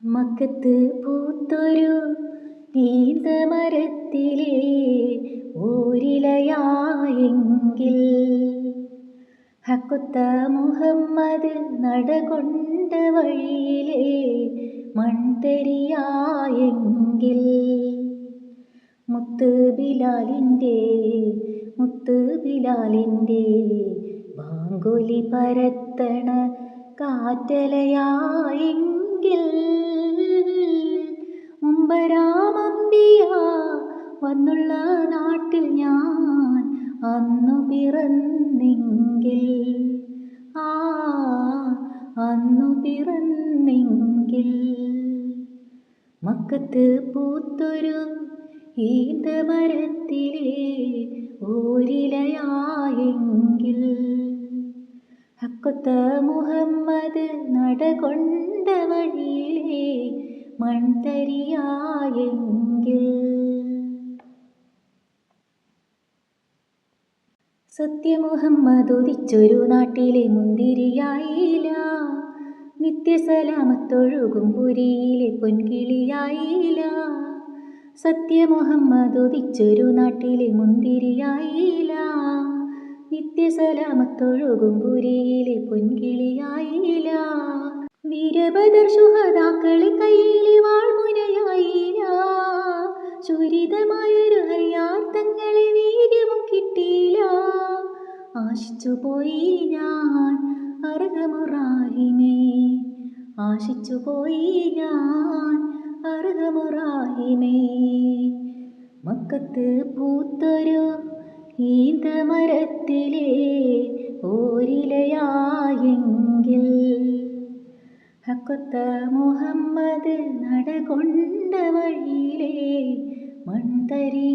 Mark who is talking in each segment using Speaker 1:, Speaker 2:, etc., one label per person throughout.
Speaker 1: മക്കത്ത് പൂത്തൊരു ഈന്തമരത്തിലെ ഓരിലയായെങ്കിൽ ഹക്കുത്ത മുഹമ്മദ് നടകൊണ്ട വഴിയിലെ മൺതരിയായെങ്കിൽ മുത്ത് ബിലാലിൻ്റെ ബാങ്കുലി പരത്തണ കാറ്റലയായെങ്കിൽ മുമ്പരാമമ്പിയ വന്നുള്ള നാട്ടിൽ ഞാൻ അന്നു പിറന്നെങ്കിൽ അന്നു പിറന്നെങ്കിൽ മക്കത്ത് പൂത്തൊരു ഈന്തമരത്തിലെ ഓരിലയായെങ്കിൽ ഹക്കുത്ത മുഹമ്മദ് നടകൊണ്ട വഴിയിലെ മൺതരിയായെങ്കിൽ സത്യമുഹമ്മദ് ഉദിച്ചൊരു നാട്ടിലെ മുന്തിരിയായില്ല, നിത്യസലാമത്തൊഴുകും പുരിയിലെ പൊൻകിളിയായില്ല. സത്യമുഹമ്മദ് ഉദിച്ചൊരു നാട്ടിലെ മുന്തിരിയായില്ല, നിത്യസലാമത്തൊഴുകും പുരിയിലെ പൊൻകിളിയായില്ല. വീരബദർ ശുഹദാക്കളെ കയ്യിലെ വാൾമുനയായില്ല, ചുരിതമായൊരു ഹരിയാർത്ഥങ്ങളെ വീര്യവും കിട്ടിയില്ല. ആശിച്ചുപോയി ഞാൻ അർഹമുറാഹിമേ, ആശിച്ചുപോയി ഞാൻ അർഹമുറാഹിമേ. മക്കത്ത് പൂത്തൊരു ഈന്തമരത്തിലെ ഓരിലയായെങ്കിൽ ഹക്കുത്ത മുഹമ്മദ് നടകൊണ്ട വഴിയിലെ മൺതരിയായെങ്കിൽ.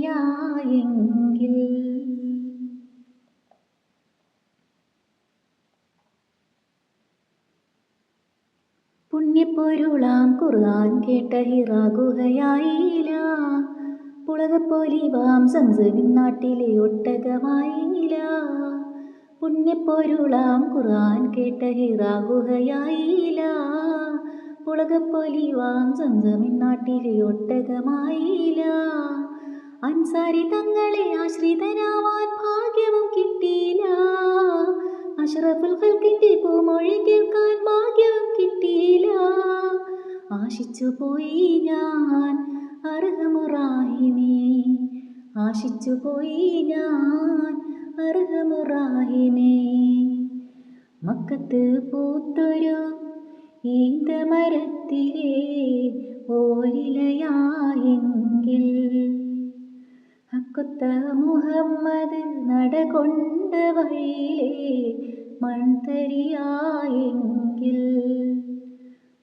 Speaker 1: പുണ്യപ്പൊരുളാം ഖുർആൻ കേട്ട ഹിറാ ഗുഹയായില്ല, പുളകപ്പൊലിവാം സംസമിൻ നാട്ടിലെ ഒട്ടകമായില്ല. പുണ്യപ്പൊരുളാം ഖുർആൻ കേട്ട ഹിറാ ഗുഹയായില്ല, പുളകപ്പൊലിവാം സംസമിൻ നാട്ടിലെ ഒട്ടകമായില്ല. അൻസാരി തങ്ങളെ ആശ്രിതനാവാൻ ഭാഗ്യവും കിട്ടിയില്ല, അഷ്റഫുൽ ഖൽഖിന്റെ പൂമൊഴി കേൾക്കാൻ ഭാഗ്യവും കിട്ടിയില്ല. ആശിച്ചുപോയി ഞാൻ അർഹമുറാഹിമേ, ആശിച്ചുപോയി ഞാൻ അർഹമുറാഹിമേ. മക്കത്ത് പൂത്തൊരു ഈന്തമരത്തിലെ ഓരിലയായെങ്കിൽ ഹക്കുത്ത മുഹമ്മദ് നടകൊണ്ട വഴിയിലെ മൺതരിയായെങ്കിൽ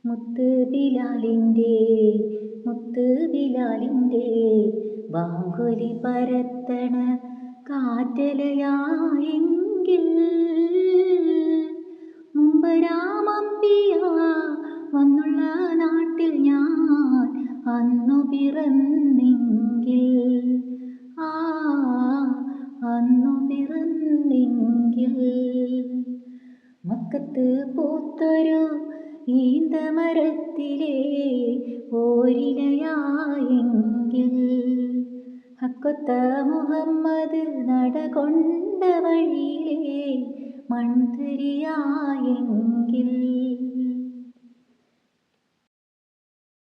Speaker 1: മുത്ത് ബിലാലിൻ്റെ ബാങ്കുലി പരത്തണ കാറ്റലയായെങ്കിൽ മുമ്പരാമമ്പിയ വന്നുള്ള നാട്ടിൽ ഞാൻ അന്നു പിറന്നെങ്കിൽ അന്നു പിറന്നെങ്കിൽ. മക്കത്ത് പൂത്തൊരു ഈന്തമരത്തിലെ ഓരിലയായെങ്കിൽ ഹക്കുത്ത മുഹമ്മദ് നടകൊണ്ട വഴിയിലെ മൺതരിയായെങ്കിൽ.